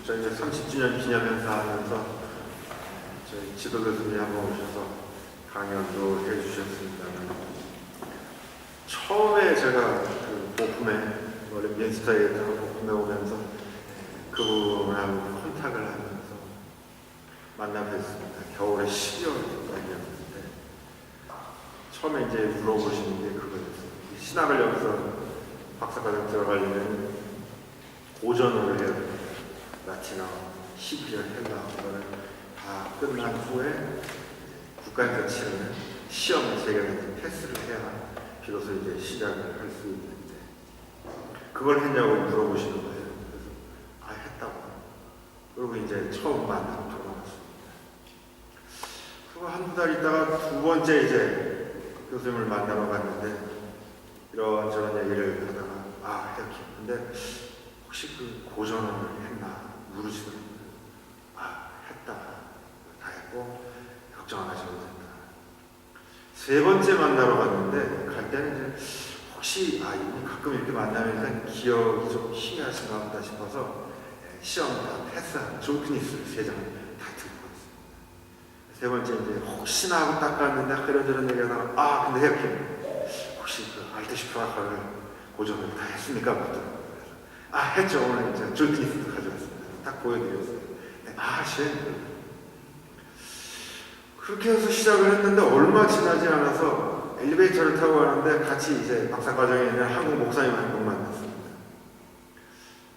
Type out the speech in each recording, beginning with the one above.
저희 30주년 기념행사 하면서 저희 지도 교수님이 한번 오셔서 강연도 해주셨습니다. 처음에 제가 그 오픈에 원래 민스터에 오픈에 오면서 그분하고 컨택을 하면서 만나 뵀습니다. 겨울에 12월달이었는데 처음에 이제 물어보시는 게 그거였어요. 신학을 여기서 박사과정 들어가려면 고전어를 해야 돼요. 라틴어, 히브리어, 헬라어 그거를 다 끝난 후에 국가에서 치르는 시험을 세 개나 패스를 해야 비로소 이제 시작을 할 수 있는데 그걸 했냐고 물어보시는 거예요. 그래서 했다고. 그리고 이제 처음 만나고 돌아왔습니다. 그리고 한두 달 있다가 두 번째 이제 교수님을 만나러 갔는데 이런저런 얘기를 하다가 이렇게 근데 혹시 그 고전을 했나 물으시더라고요. 했다. 다 했고 걱정 안 하셔도 된다. 세 번째 만나러 갔는데 갈 때는 이제 혹시 이분 가끔 이렇게 만나면 기억이 좀 희미하신가 보다 싶어서 시험 다 패스한 조크니스를 3장 다 들고 왔습니다. 세 번째 이제 혹시나 하고 딱 갔는데 그런저런 얘기하다가 근데 이렇게 혹시 그 알테슈프라카를 고전을 다 했습니까? 묻더라고요. 했죠. 오늘 제가 조크니스도 가져왔습니다. 딱 보여드렸어요. 그렇게 해서 시작을 했는데 얼마 지나지 않아서 엘리베이터를 타고 가는데 같이 이제 박사과정에 있는 한국 목사님 한 분 만났습니다.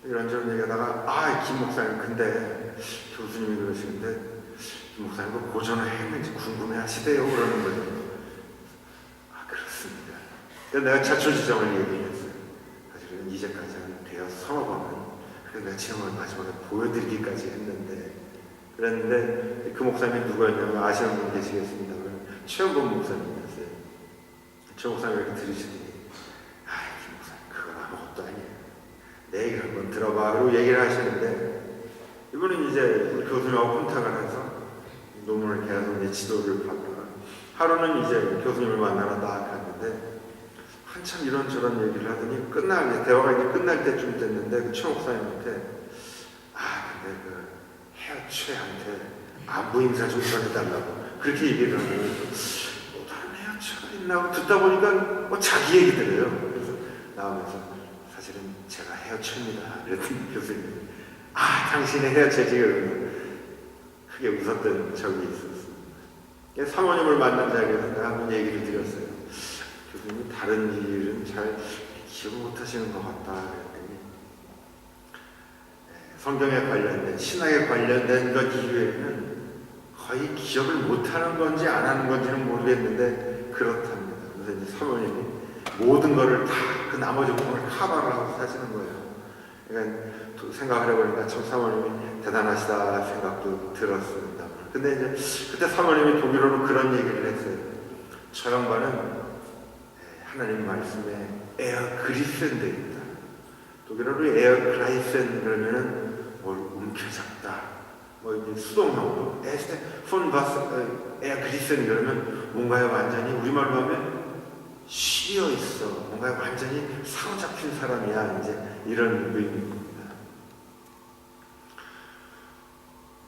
이런저런 얘기하다가 김 목사님 근데 교수님이 그러시는데 김 목사님 그 고전을 했는지 궁금해 하시대요 그러는 거죠. 그렇습니다. 근데 내가 자초지종을 얘기했어요. 사실은 이제까지 한 대여섯 서너 번은 그래서 내가 지금을 마지막에 보여드리기까지 했는데 그랬는데 그 목사님이 누구였냐면 아시는 분 계시겠습니다. 최영범 목사님이었어요. 최 목사님이 이렇게 들으시더니 김 목사님 그건 아무것도 아니에요. 내 얘기를 한번 들어봐. 그리고 얘기를 하시는데 이분은 이제 우리 교수님하고 컨택을 해서 논문을 계속 이제 지도를 받다가 하루는 이제 교수님을 만나러 딱 갔는데 한참 이런저런 얘기를 하더니 대화가 이제 끝날 때쯤 됐는데 그 최 목사님한테 근데 그 해어최한테 안부 인사 좀 전해달라고 그렇게 얘기를 하고 다른 해어최가 있나 하고 듣다 보니까 자기 얘기들이에요. 그래서 나오면서 사실은 제가 해어최입니다. 그랬더니 교수님이 당신의 해어최지 그러면 크게 웃었던 적이 있었습니다. 사모님을 만난 자리에서 내가 한번 얘기를 드렸어요. 교수님이 다른 일은 잘 기억 못하시는 것 같다 그랬더니 성경에 관련된 신학에 관련된 것 이외에는 거의 기억을 못하는 건지 안 하는 건지는 모르겠는데 그렇답니다. 그래서 이제 사모님이 모든 것을 다 그 나머지 부분을 커버를 하고 사시는 거예요. 그러니까 생각을 해보니까 참 사모님이 대단하시다 생각도 들었습니다. 근데 이제 그때 사모님이 독일어로 그런 얘기를 했어요. 저 양반은 하나님 말씀에 에어 그리센데 있다. 독일어로 에어 그라이센 그러면은 뭘 움켜잡다. 이제 수동형으로 에스테 폰 바스 에어 그리센 그러면 뭔가에 완전히 우리말로 하면 쉬어 있어. 뭔가에 완전히 사로잡힌 사람이야. 이제 이런 의미입니다.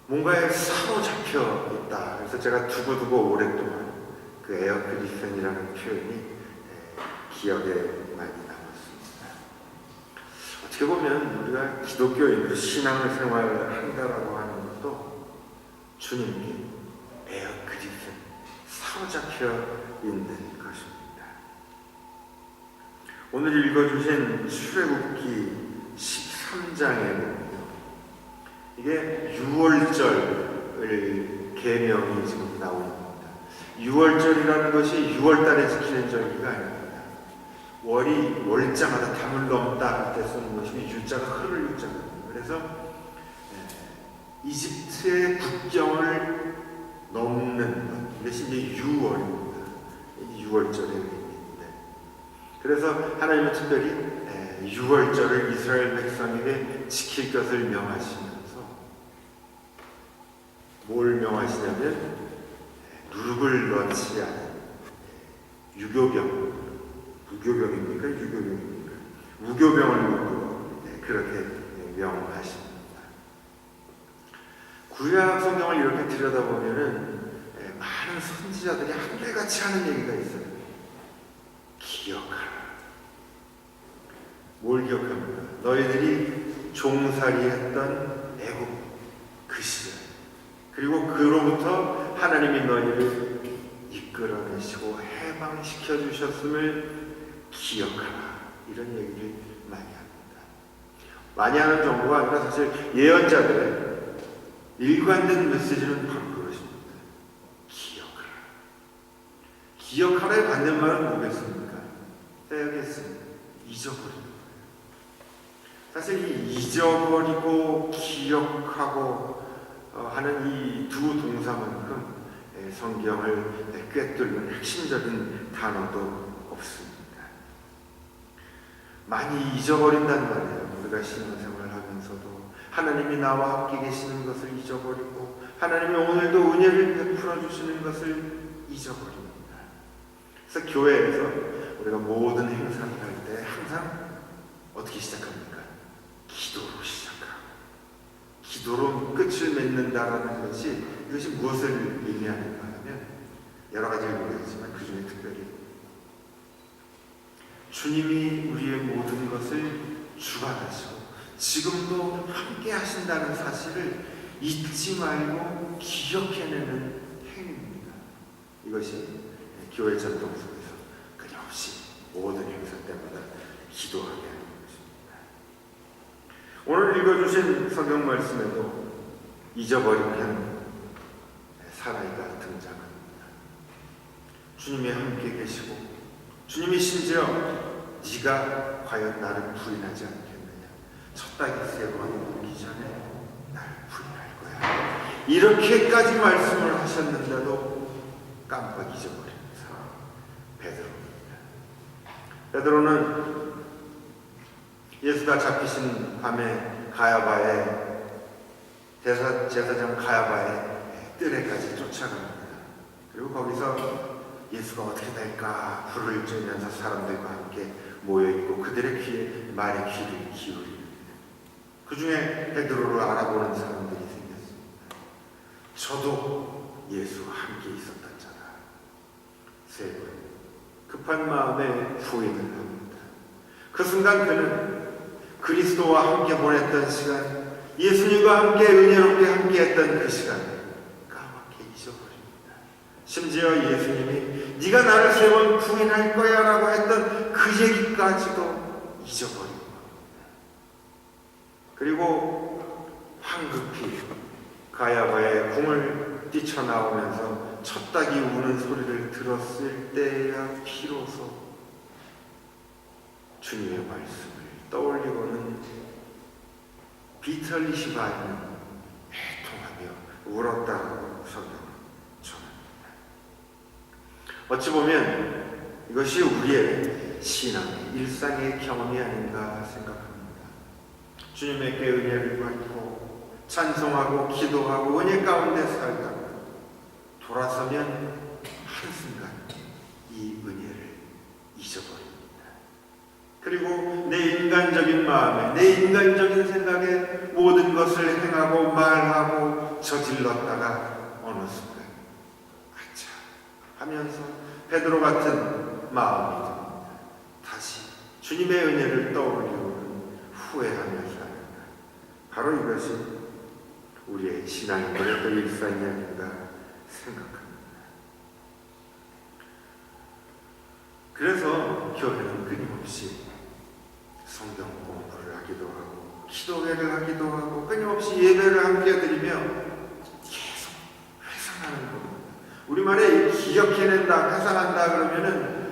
뭔가에 사로잡혀 있다. 그래서 제가 두고두고 오랫동안 그 에어 그리센이라는 표현이 기억에 많이 남았습니다. 어떻게 보면 우리가 기독교인으로 신앙을 생활한다라고 하는 것도 주님께 에어 그리센 사로잡혀 있는 것입니다. 오늘 읽어주신 출애굽기 13장에 보면 이게 6월절 계명이 지금 나옵니다. 6월절이라는 것이 6월달에 지키는 절기가 아닙니다. 월이 월자마다 담을 넘다 할 때 쓰는 것이 유자가 흐를 유자거든요. 그래서 이집트의 국경을 넘는 것, 이것이 이제 6월입니다. 6월절의 의미인데 그래서 하나님은 특별히 6월절을 이스라엘 백성에게 지킬 것을 명하시면서 뭘 명하시냐면 누룩을 넣지 않은 유교병, 무교병입니까? 유교병입니까? 무교병을 놓고 그렇게 명하십니다. 구약 성경을 이렇게 들여다보면은 많은 선지자들이 한결같이 하는 얘기가 있어요. 기억하라. 뭘 기억합니까? 너희들이 종살이했던 애국 그 시절, 그리고 그로부터 하나님이 너희를 이끌어내시고 해방시켜 주셨음을 기억하라. 이런 얘기를 많이 합니다. 많이 하는 정도가 아니라 사실 예언자들의 일관된 메시지는 바로 그것입니다. 기억하라. 기억하라에 받는 말은 뭐겠습니까? 빼야겠습니다. 잊어버리는 거예요. 사실 이 잊어버리고 기억하고 하는 이 두 동사만큼 성경을 꿰뚫는 핵심적인 단어도 없습니다. 많이 잊어버린단 말이에요. 우리가 신앙생활을 하면서도 하나님이 나와 함께 계시는 것을 잊어버리고 하나님이 오늘도 은혜를 베풀어 주시는 것을 잊어버립니다. 그래서 교회에서 우리가 모든 행사를 할 때 항상 어떻게 시작합니까? 기도로 시작하고 기도로 끝을 맺는다라는 것이 이것이 무엇을 의미하는가 하면 여러 가지 의미가 있지만 그 중에 특별히 주님이 우리의 모든 것을 주관하시고 지금도 함께 하신다는 사실을 잊지 말고 기억해내는 행위입니다. 이것이 교회 전통 속에서 끊임없이 모든 행사 때마다 기도하게 하는 것입니다. 오늘 읽어주신 성경 말씀에도 잊어버리면 사나이가 등장합니다. 주님이 함께 계시고 주님이 심지어 네가 과연 나를 부인하지 않겠느냐, 첫 딸이 세 번 오기 전에 날 부인할 거야, 이렇게까지 말씀을 하셨는데도 깜빡 잊어버린 사람 베드로입니다. 베드로는 예수가 잡히신 밤에 가야바의 제사장 가야바의 뜰에까지 쫓아갑니다. 그리고 거기서 예수가 어떻게 될까 불을 쬐면서 사람들과 함께 모여있고 그들의 귀에 말의 귀를 기울입니다. 그 중에 베드로를 알아보는 사람들이 생겼습니다. 저도 예수와 함께 있었던 자다. 세 번 급한 마음에 부인을 합니다. 그 순간 그는 그리스도와 함께 보냈던 시간, 예수님과 함께 은혜롭게 함께했던 그 시간 까맣게 잊어버립니다. 심지어 예수님이 네가 나를 세 번 부인할 거야 라고 했던 그 얘기까지도 잊어버린 겁니다. 그리고 황급히 가야바의 궁을 뛰쳐나오면서 첫 닭이 우는 소리를 들었을 때야 비로소 주님의 말씀을 떠올리고는 비틀리시 바에는 애통하며 울었다고 성경은 전합니다. 어찌 보면 이것이 우리의 신앙의 일상의 경험이 아닌가 생각합니다. 주님에게 은혜를 받고 찬송하고 기도하고 은혜 가운데 살다가 돌아서면 한순간 이 은혜를 잊어버립니다. 그리고 내 인간적인 마음에, 내 인간적인 생각에 모든 것을 행하고 말하고 저질렀다가 어느 순간 아차 하면서 베드로 같은 마음이 듭니다. 다시 주님의 은혜를 떠올리고는 후회하며 살아간다. 바로 이것이 우리의 신앙인들의 또 일상이 아닌가 생각합니다. 그래서 교회는 끊임없이 성경 공부를 하기도 하고 기도회를 하기도 하고 끊임없이 예배를 함께 드리며 계속 회상하는 겁니다. 우리말에 기억해낸다, 회상한다 그러면은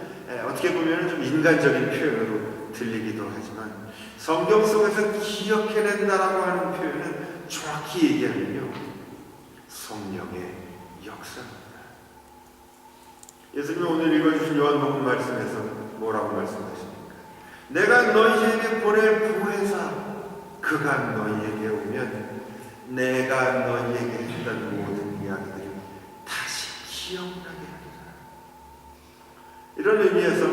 어떻게 보면은 좀 인간적인 표현으로 들리기도 하지만 성경 속에서 기억해낸다라고 하는 표현은 정확히 얘기하면요 성령의 역사입니다. 예수님이 오늘 읽어주신 요한복음 말씀에서 뭐라고 말씀하십니까? 내가 너희에게 보낼 보혜사 그가 너희에게 오면 내가 너희에게 했던 모든 이야기들을 다시 기억나게 하리라. 이런 의미에서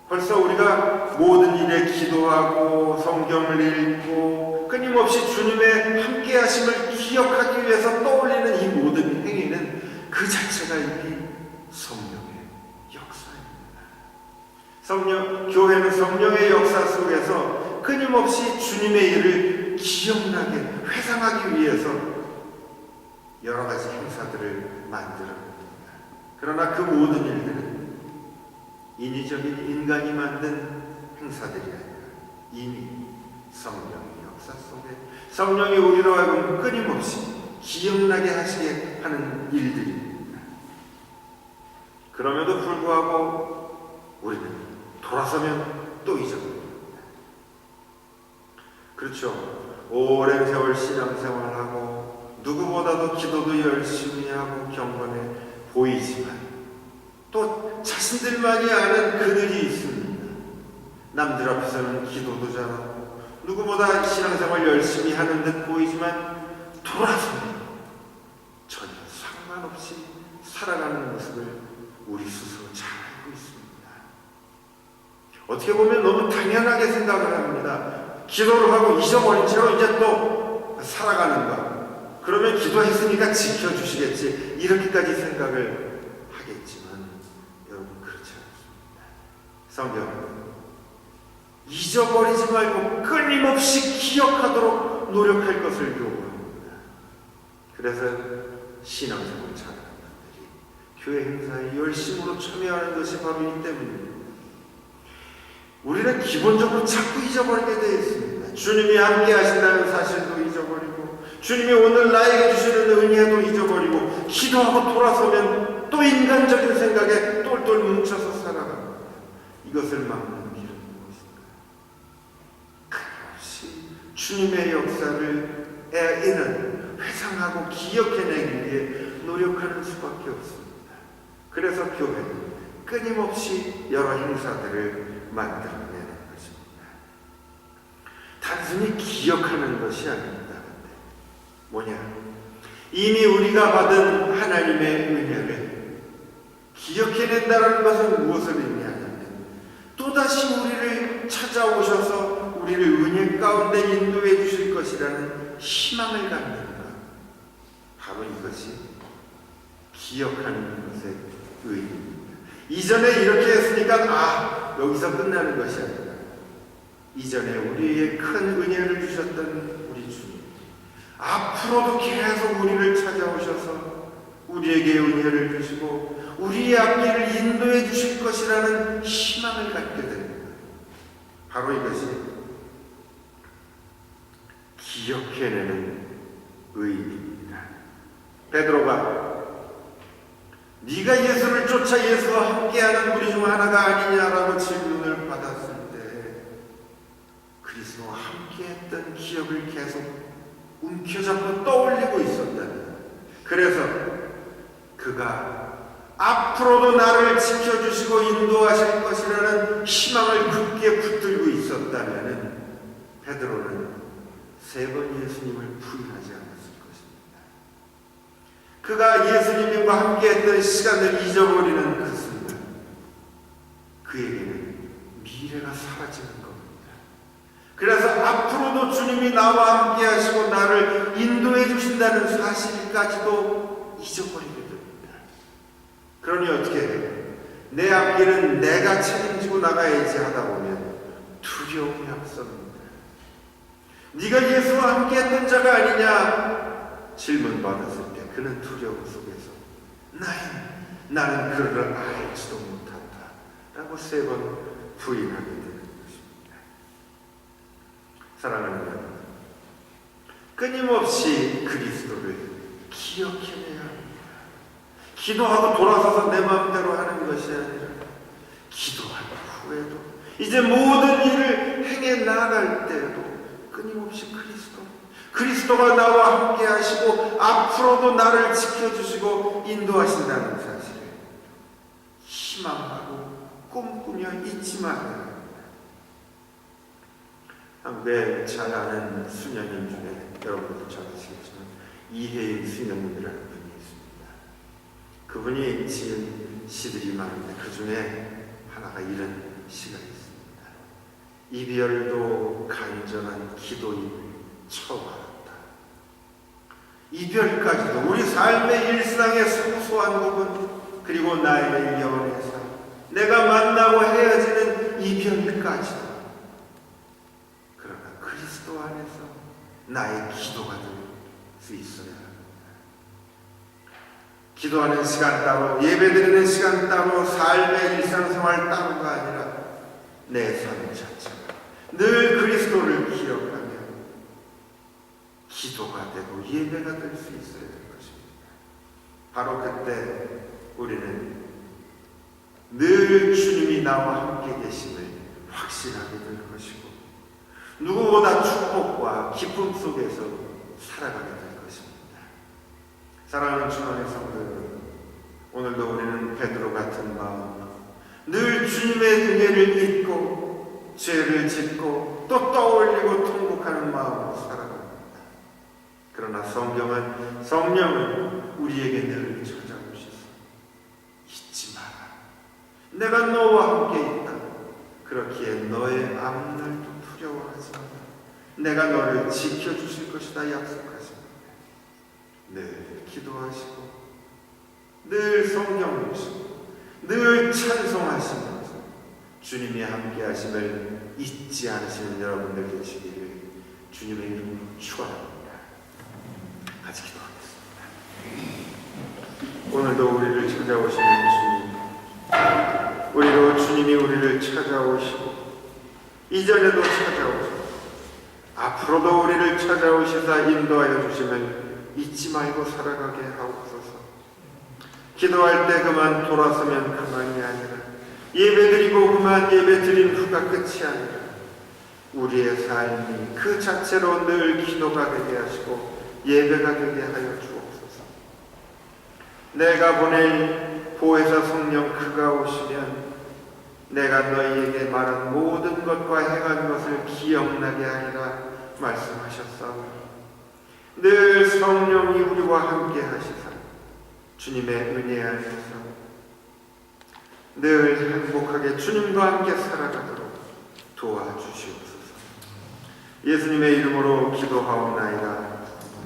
벌써 우리가 모든 일에 기도하고 성경을 읽고 하고 끊임없이 주님의 함께 하심을 기억하기 위해서 떠올리는 이 모든 행위는 그 자체가 이미 성령의 역사입니다. 교회는 성령의 역사 속에서 끊임없이 주님의 일을 기억나게 회상하기 위해서 여러 가지 행사들을 만들어냅니다. 그러나 그 모든 일들은 인위적인 인간이 만든 행사들이 아니라 이미 성령의 역사 속에 성령이 우리로 하여금 끊임없이 기억나게 하시게 하는 일들입니다. 그럼에도 불구하고 우리는 돌아서면 또 잊어버립니다. 그렇죠. 오랜 세월 신앙생활하고 누구보다도 기도도 열심히 하고 경건해 보이지만 또 자신들만이 아는 그늘이 있습니다. 남들 앞에서는 기도도 잘하고 누구보다 신앙생활 열심히 하는 듯 보이지만 돌아서면 전혀 상관없이 살아가는 모습을 우리 스스로 잘 알고 있습니다. 어떻게 보면 너무 당연하게 생각을 합니다. 기도를 하고 잊어버린 채로 이제 또 살아가는가? 그러면 기도했으니까 지켜주시겠지. 이렇게까지 생각을 하겠지만 여러분 그렇지 않습니다. 성경은 잊어버리지 말고 끊임없이 기억하도록 노력할 것을 요구합니다. 그래서 신앙생활 잘하는 분들이 교회 행사에 열심으로 참여하는 것이 바로 이 때문입니다. 우리는 기본적으로 자꾸 잊어버리게 되어 있습니다. 주님이 함께 하신다는 사실도 잊어버리고 주님이 오늘 나에게 주시는 은혜도 잊어버리고 기도하고 돌아서면 또 인간적인 생각에 똘똘 뭉쳐서 살아갑니다. 이것을 막는 길은 무엇인가? 끊임없이 주님의 역사를 이는 회상하고 기억해내기 위해 노력하는 수밖에 없습니다. 그래서 교회는 끊임없이 여러 행사들을 만들어내는 것입니다. 단순히 기억하는 것이 아닙니다. 뭐냐? 이미 우리가 받은 하나님의 은혜를 기억해낸다는 것은 무엇을 의미하냐면 또다시 우리를 찾아오셔서 우리를 은혜 가운데 인도해 주실 것이라는 희망을 갖는 것. 바로 이것이 기억하는 것의 의미입니다. 이전에 이렇게 했으니까 여기서 끝나는 것이 아니라 이전에 우리에게 큰 은혜를 주셨던 우리 주님 앞으로도 계속 우리를 찾아오셔서 우리에게 은혜를 주시고 우리의 앞길을 인도해 주실 것이라는 희망을 갖게 됩니다. 바로 이것이 기억해내는 의미입니다. 베드로가 네가 예수를 쫓아 예수와 함께하는 우리 중 하나가 아니냐라고 질문을 받았을 때 그리스도와 함께했던 기억을 계속 움켜잡고 떠올리고 있었다면, 그래서 그가 앞으로도 나를 지켜주시고 인도하실 것이라는 희망을 굳게 붙들고 있었다면 베드로는 3번 예수님을 부인하지 않았을 것입니다. 그가 예수님과 함께했던 시간을 잊어버리는 그 순간 그에게는 미래가 사라지는 겁니다. 그래서 앞으로도 주님이 나와 함께 하시고 나를 인도해 주신다는 사실까지도 잊어버리게 됩니다. 그러니 어떻게 해요? 내 앞길은 내가 책임지고 나가야지 하다 보면 두려움이 앞섭니다. 네가 예수와 함께 했던 자가 아니냐 질문받았을 때 그는 두려움 속에서 나는 그를 알지도 못한다 라고 3번 부인하게 됩니다. 사랑하는 여러분, 끊임없이 그리스도를 기억해내야 합니다. 기도하고 돌아서서 내 마음대로 하는 것이 아니라 기도한 후에도 이제 모든 일을 행해 나아갈 때에도 끊임없이 그리스도가 나와 함께 하시고 앞으로도 나를 지켜주시고 인도하신다는 사실을 희망하고 꿈꾸며 잊지 말아야 합니다. 한국에 잘 아는 수녀님 중에 여러분도 잘 아시겠지만 이혜인 수녀님이라는 분이 있습니다. 그분이 지은 시들이 많은데 그 중에 하나가 이런 시가 있습니다. 이별도 간절한 기도인 처음 알았다. 이별까지도 우리 삶의 일상의 소소한 부분, 그리고 나의 연애사, 내가 만나고 헤어지는 이별까지도, 그러나 그리스도 안에서 나의 기도가 될 수 있어야 합니다. 기도하는 시간 따로, 예배드리는 시간 따로, 삶의 일상생활 따로가 아니라 내 삶 자체가 늘 그리스도를 기억하며 기도가 되고 예배가 될 수 있어야 될 것입니다. 바로 그때 우리는 늘 주님이 나와 함께 계심을 확신하게 될 것이고, 누구보다 축복과 기쁨 속에서 살아가게 될 것입니다. 사랑하는 주님의 성도 여러분, 오늘도 우리는 베드로 같은 마음, 늘 주님의 은혜를 잊고 죄를 짓고 또 떠올리고 통곡하는 마음으로 살아갑니다. 그러나 성령은 우리에게 늘 찾아오셔서 잊지 마라, 내가 너와 함께 있다. 그렇기에 너의 앞날도 두려워하지 마라, 내가 너를 지켜주실 것이다 약속하십니다. 늘 기도하시고 늘 성경 보시고 늘 찬송하시면서 주님이 함께 하심을 잊지 않으시는 여러분들 되시기를 주님의 이름으로 축원합니다. 같이 기도하겠습니다. 오늘도 우리를 찾아오시는 주님, 우리로 주님이 우리를 찾아오시고 이전에도 찾아오시고 앞으로도 우리를 찾아오시사 인도하여 주시면 잊지 말고 살아가게 하옵소서. 기도할 때 그만 돌아서면 그만이 아니라, 예배드리고 그만 예배드린 후가 끝이 아니라 우리의 삶이 그 자체로 늘 기도가 되게 하시고 예배가 되게 하여 주옵소서. 내가 보낼 보혜사 성령 그가 오시면 내가 너희에게 말한 모든 것과 행한 것을 기억나게 하리라 말씀하셨사오니, 늘 성령이 우리와 함께 하시사 주님의 은혜 안에서 늘 행복하게 주님과 함께 살아가도록 도와주시옵소서. 예수님의 이름으로 기도하옵나이다.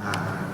아멘.